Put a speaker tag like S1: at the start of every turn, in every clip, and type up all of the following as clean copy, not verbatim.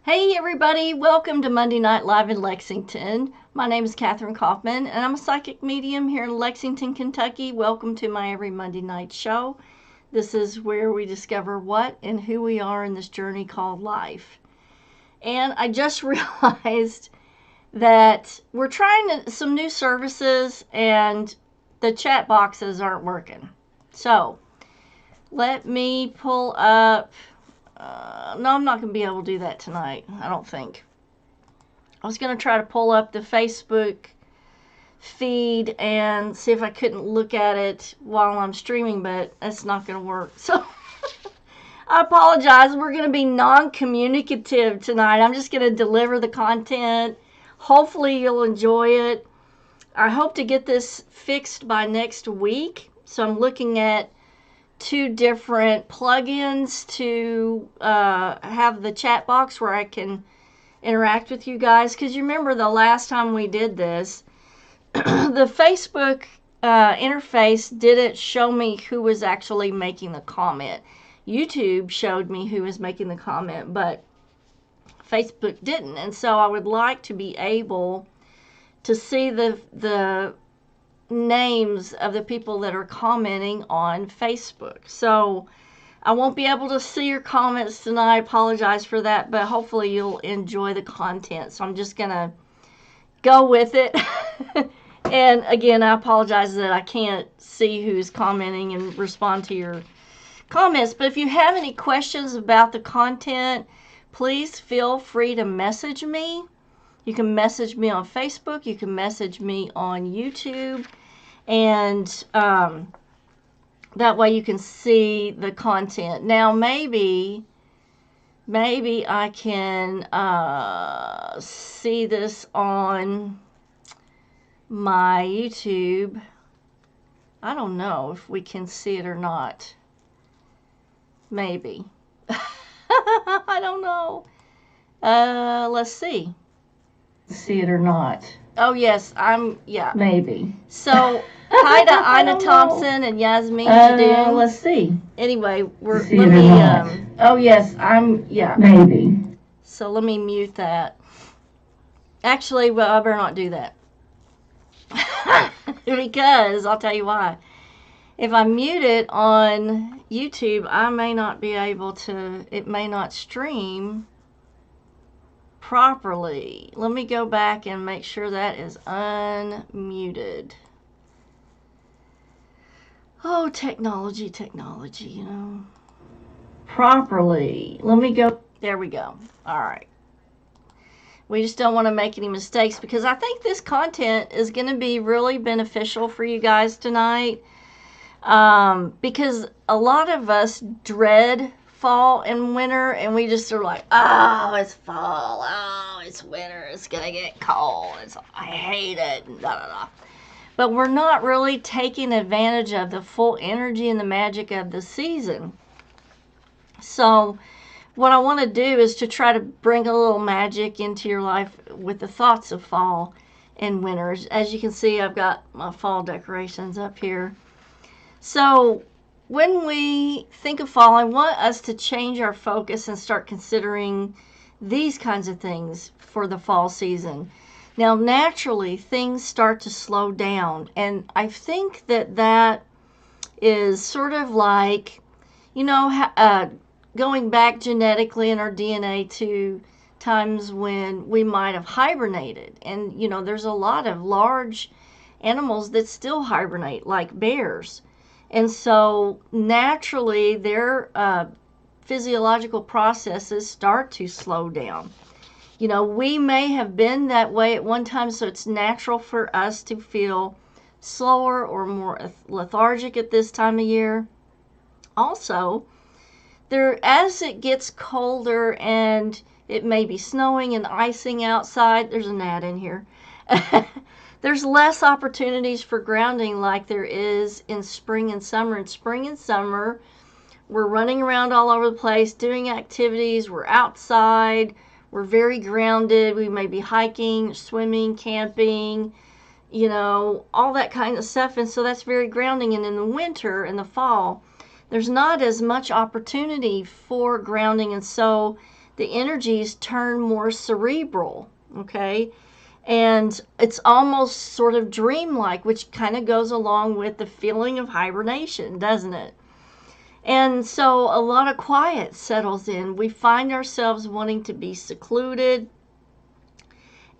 S1: Hey everybody, welcome to Monday Night Live in Lexington. My name is Kathryn Kauffman and I'm a psychic medium here in Lexington, Kentucky. Welcome to my every Monday night show. This is where we discover what and who we are in this journey called life. And I just realized that we're trying some new services and the chat boxes aren't working. So let me pull up. No, I'm not going to be able to do that tonight, I don't think. I was going to try to pull up the Facebook feed and see if I couldn't look at it while I'm streaming, but that's not going to work. So I apologize. We're going to be non-communicative tonight. I'm just going to deliver the content. Hopefully you'll enjoy it. I hope to get this fixed by next week. So I'm looking at 2 different plugins to have the chat box where I can interact with you guys. Because you remember the last time we did this, the Facebook interface didn't show me who was actually making the comment. YouTube showed me who was making the comment, but Facebook didn't. And so I would like to be able to see the names of the people that are commenting on Facebook. So I won't be able to see your comments tonight. I apologize for that, but hopefully you'll enjoy the content. So I'm just gonna go with it. And again, I apologize that I can't see who's commenting and respond to your comments. But if you have any questions about the content, please feel free to message me. You can message me on Facebook. You can message me on YouTube. And that way you can see the content. Now, maybe I can see this on my YouTube. I don't know if we can see it or not. Maybe. I don't know. Let's see. See it or not. Oh, yes, yeah. Maybe. So, hi to Ina Thompson and Yasmin Jadoon. Let's see. Anyway, let me, oh, yes, yeah. Maybe. So, let me mute that. Actually, well, I better not do that. Because, I'll tell you why. If I mute it on YouTube, I may not be able to, it may not stream properly. Let me go back and make sure that is unmuted. Oh, technology, you know. Properly. Let me go. There we go. All right. We just don't want to make any mistakes because I think this content is going to be really beneficial for you guys tonight. Because a lot of us dread fall and winter, and we just are like, oh, it's fall, oh, it's winter, it's gonna get cold, I hate it, and da da da. But we're not really taking advantage of the full energy and the magic of the season. So what I want to do is to try to bring a little magic into your life with the thoughts of fall and winter. As you can see, I've got my fall decorations up here. So when we think of fall, I want us to change our focus and start considering these kinds of things for the fall season. Now, naturally, things start to slow down, and I think that is sort of like, you know, going back genetically in our DNA to times when we might have hibernated. And, you know, there's a lot of large animals that still hibernate, like bears. And so naturally their physiological processes start to slow down. You know, we may have been that way at one time, so it's natural for us to feel slower or more lethargic at this time of year. Also, as it gets colder and it may be snowing and icing outside, there's an ad in here. There's less opportunities for grounding like there is in spring and summer. In spring and summer, we're running around all over the place, doing activities, we're outside, we're very grounded, we may be hiking, swimming, camping, you know, all that kind of stuff, and so that's very grounding. And in the winter and the fall, there's not as much opportunity for grounding, and so the energies turn more cerebral, okay? And it's almost sort of dreamlike, which kind of goes along with the feeling of hibernation, doesn't it? And so a lot of quiet settles in. We find ourselves wanting to be secluded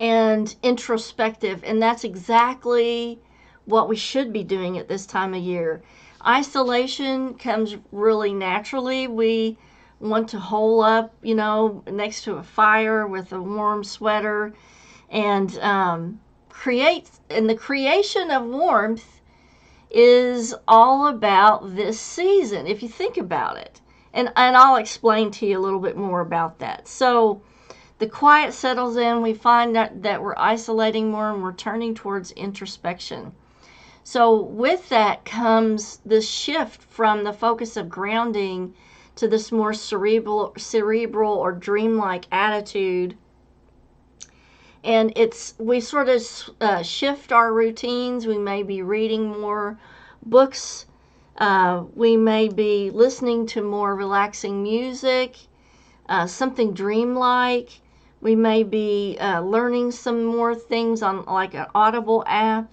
S1: and introspective, and that's exactly what we should be doing at this time of year. Isolation comes really naturally. We want to hole up, next to a fire with a warm sweater and the creation of warmth is all about this season, if you think about it. And I'll explain to you a little bit more about that. So the quiet settles in. We find that we're isolating more and we're turning towards introspection. So with that comes this shift from the focus of grounding to this more cerebral or dreamlike attitude. And we sort of shift our routines. We may be reading more books. We may be listening to more relaxing music, something dreamlike. We may be learning some more things on like an Audible app.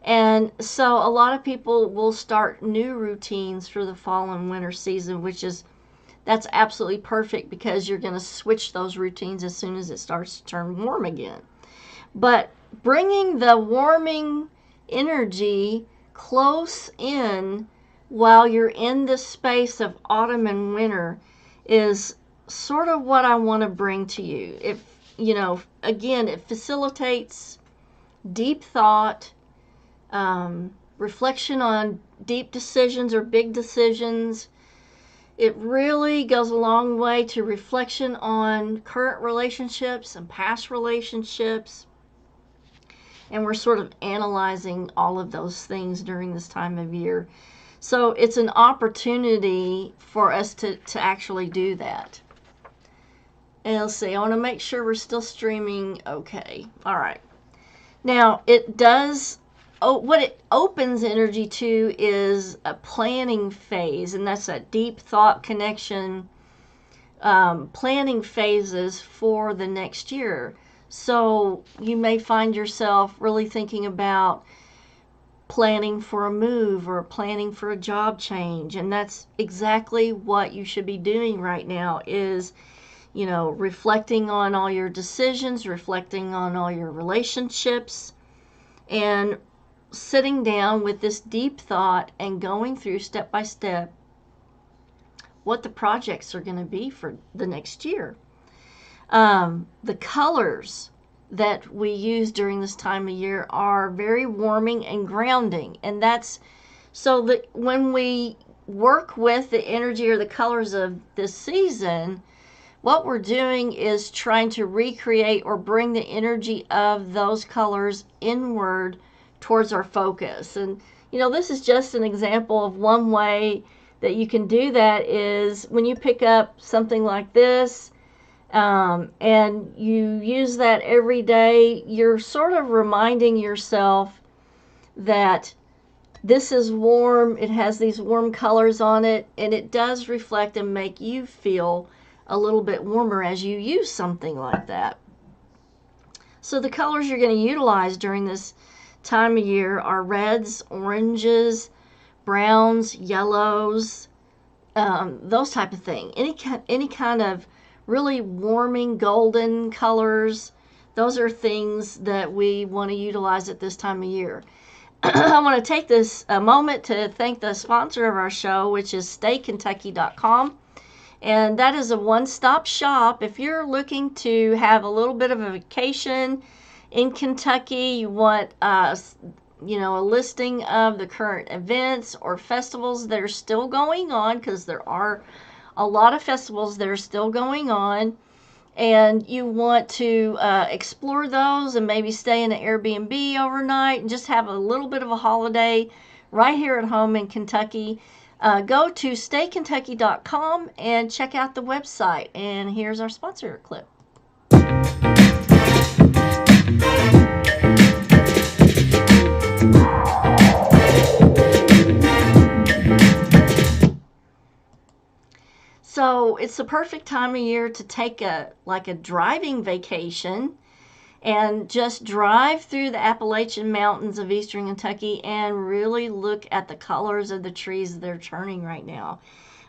S1: And so a lot of people will start new routines for the fall and winter season, that's absolutely perfect because you're going to switch those routines as soon as it starts to turn warm again. But bringing the warming energy close in while you're in this space of autumn and winter is sort of what I want to bring to you. Again, it facilitates deep thought, reflection on deep decisions or big decisions. It really goes a long way to reflection on current relationships and past relationships. And we're sort of analyzing all of those things during this time of year. So it's an opportunity for us to actually do that. And let's see, I want to make sure we're still streaming okay. All right. Now, what it opens energy to is a planning phase, and that's that deep thought connection, planning phases for the next year. So you may find yourself really thinking about planning for a move or planning for a job change, and that's exactly what you should be doing right now is, reflecting on all your decisions, reflecting on all your relationships, and sitting down with this deep thought and going through step by step what the projects are going to be for the next year. The colors that we use during this time of year are very warming and grounding, and that's so that when we work with the energy or the colors of this season, what we're doing is trying to recreate or bring the energy of those colors inward towards our focus. And this is just an example of one way that you can do that is when you pick up something like this and you use that every day, you're sort of reminding yourself that this is warm, it has these warm colors on it, and it does reflect and make you feel a little bit warmer as you use something like that. So the colors you're going to utilize during this time of year are reds, oranges, browns, yellows, those type of thing. Any kind of really warming golden colors, those are things that we want to utilize at this time of year. I want to take this moment to thank the sponsor of our show, which is StayKentucky.com. And that is a one-stop shop. If you're looking to have a little bit of a vacation in Kentucky, you want a listing of the current events or festivals that are still going on, because there are a lot of festivals that are still going on, and you want to explore those and maybe stay in an Airbnb overnight and just have a little bit of a holiday right here at home in Kentucky, go to staykentucky.com and check out the website. And here's our sponsor clip. so it's the perfect time of year to take a driving vacation and just drive through the Appalachian Mountains of Eastern Kentucky and really look at the colors of the trees that are turning right now.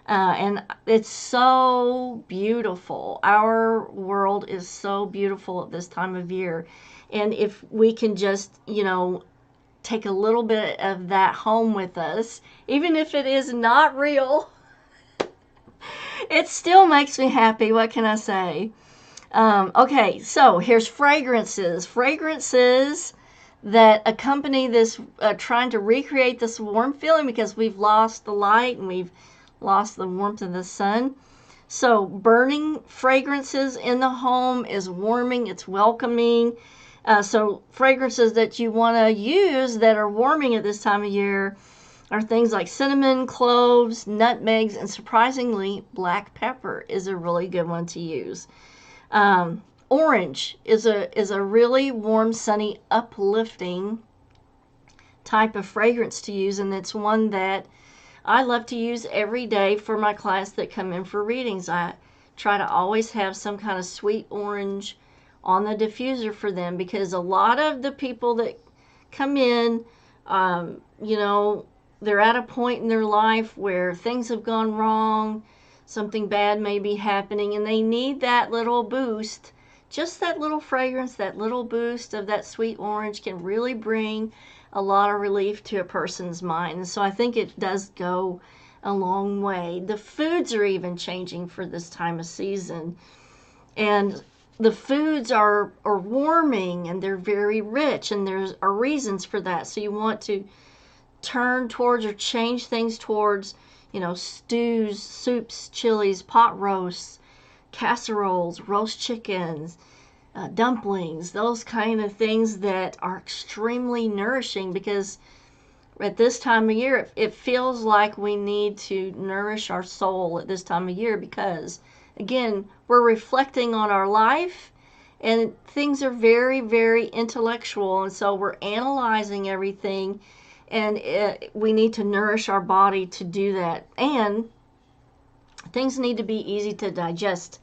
S1: And it's so beautiful. Our world is so beautiful at this time of year. And if we can just, take a little bit of that home with us, even if it is not real, it still makes me happy. What can I say? Okay, so here's fragrances. Fragrances that accompany this, trying to recreate this warm feeling because we've lost the light and we've lost the warmth of the sun. So burning fragrances in the home is warming, it's welcoming. So fragrances that you want to use that are warming at this time of year are things like cinnamon, cloves, nutmegs, and surprisingly, black pepper is a really good one to use. Orange is a really warm, sunny, uplifting type of fragrance to use, and it's one that I love to use every day for my clients that come in for readings. I try to always have some kind of sweet orange on the diffuser for them because a lot of the people that come in, they're at a point in their life where things have gone wrong, something bad may be happening, and they need that little boost. Just that little fragrance, that little boost of that sweet orange can really bring a lot of relief to a person's mind. And so I think it does go a long way. The foods are even changing for this time of season. And the foods are warming and they're very rich, and there are reasons for that. So you want to turn towards or change things towards, stews, soups, chilies, pot roasts, casseroles, roast chickens, dumplings, those kind of things that are extremely nourishing, because at this time of year it feels like we need to nourish our soul at this time of year because, again, we're reflecting on our life and things are very, very intellectual, and so we're analyzing everything, and we need to nourish our body to do that. And things need to be easy to digest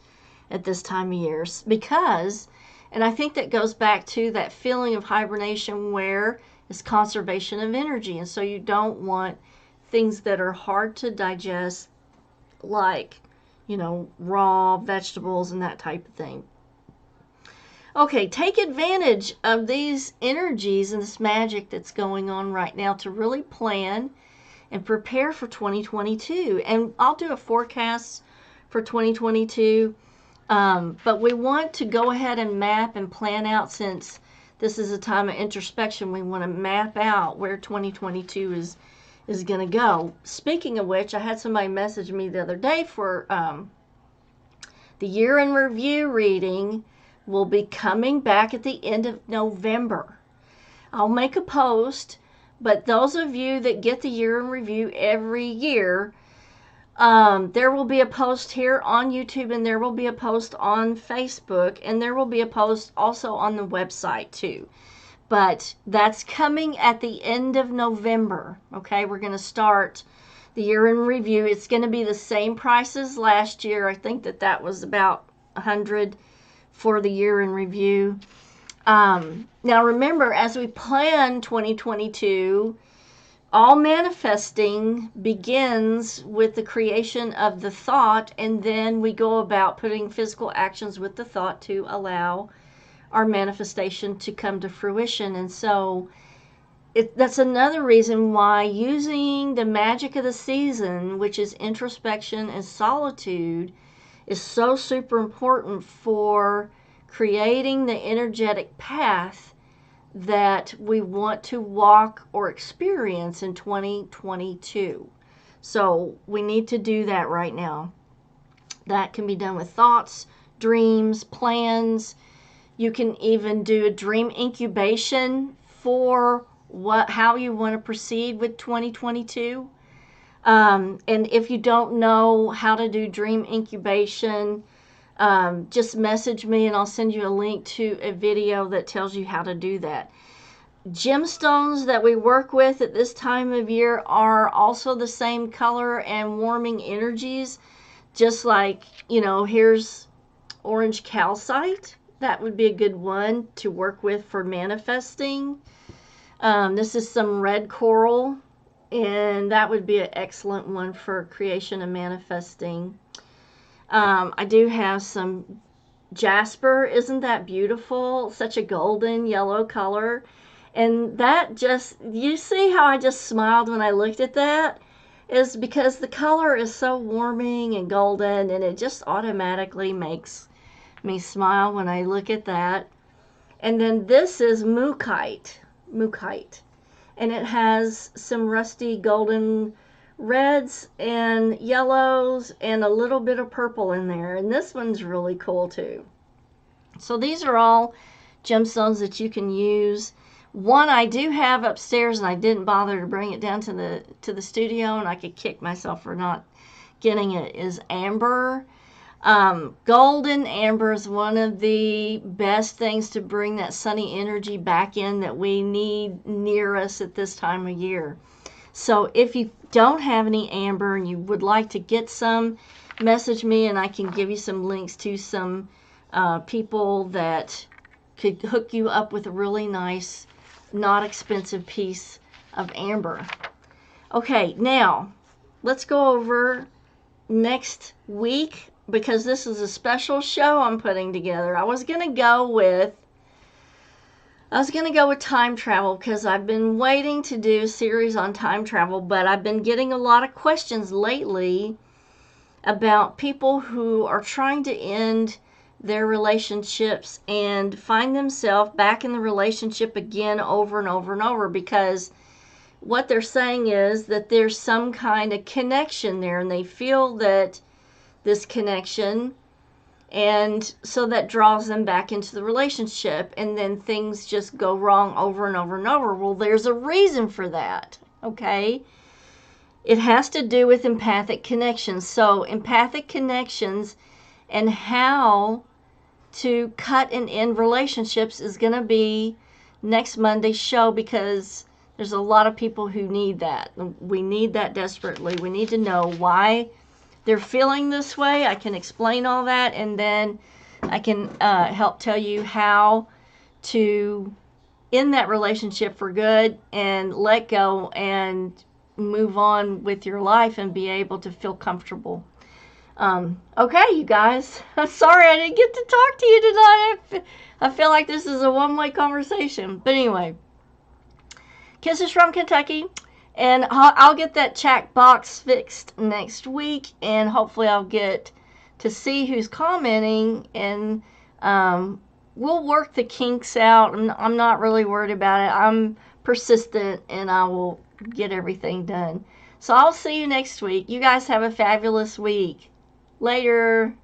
S1: at this time of year because, and I think that goes back to that feeling of hibernation where it's conservation of energy. And so you don't want things that are hard to digest, like, raw vegetables and that type of thing. Okay, take advantage of these energies and this magic that's going on right now to really plan and prepare for 2022. And I'll do a forecast for 2022. But we want to go ahead and map and plan out, since this is a time of introspection. We want to map out where 2022 is going to go. Speaking of which, I had somebody message me the other day for the year in review reading will be coming back at the end of November. I'll make a post, but those of you that get the year in review every year, there will be a post here on YouTube, and there will be a post on Facebook, and there will be a post also on the website too. But that's coming at the end of November. Okay, we're going to start the year in review. It's going to be the same price as last year. I think that was about $100 for the year in review. Now remember, as we plan 2022, all manifesting begins with the creation of the thought, and then we go about putting physical actions with the thought to allow our manifestation to come to fruition. And so that's another reason why using the magic of the season, which is introspection and solitude, is so super important for creating the energetic path that we want to walk or experience in 2022. So we need to do that right now. That can be done with thoughts, dreams, plans. You can even do a dream incubation for how you want to proceed with 2022. And if you don't know how to do dream incubation, just message me and I'll send you a link to a video that tells you how to do that. Gemstones that we work with at this time of year are also the same color and warming energies Just like, here's orange calcite. That would be a good one to work with for manifesting. This is some red coral, and that would be an excellent one for creation and manifesting. I do have some jasper. Isn't that beautiful? Such a golden yellow color. And that just, you see how I just smiled when I looked at that? Is because the color is so warming and golden, and it just automatically makes me smile when I look at that. And then this is mookaite, and it has some rusty golden reds and yellows and a little bit of purple in there, and this one's really cool too. So these are all gemstones that you can use. One I do have upstairs, and I didn't bother to bring it down to the studio, and I could kick myself for not getting it, is amber. Golden amber is one of the best things to bring that sunny energy back in that we need near us at this time of year. So if you don't have any amber and you would like to get some, message me and I can give you some links to some people that could hook you up with a really nice, not expensive piece of amber. Okay, now let's go over next week, because this is a special show I'm putting together. I was going to go with time travel, because I've been waiting to do a series on time travel, but I've been getting a lot of questions lately about people who are trying to end their relationships and find themselves back in the relationship again over and over and over, because what they're saying is that there's some kind of connection there, and they feel that this connection, and so that draws them back into the relationship, and then things just go wrong over and over and over. Well, there's a reason for that, okay? It has to do with empathic connections. So empathic connections and how to cut and end relationships is going to be next Monday's show, because there's a lot of people who need that. We need that desperately. We need to know why they're feeling this way. I can explain all that, and then I can help tell you how to end that relationship for good and let go and move on with your life and be able to feel comfortable. Okay, you guys. I'm sorry I didn't get to talk to you tonight. I feel like this is a one-way conversation. But anyway, kisses from Kentucky. And I'll get that chat box fixed next week, and hopefully I'll get to see who's commenting, and we'll work the kinks out. I'm not really worried about it. I'm persistent, and I will get everything done. So I'll see you next week. You guys have a fabulous week. Later.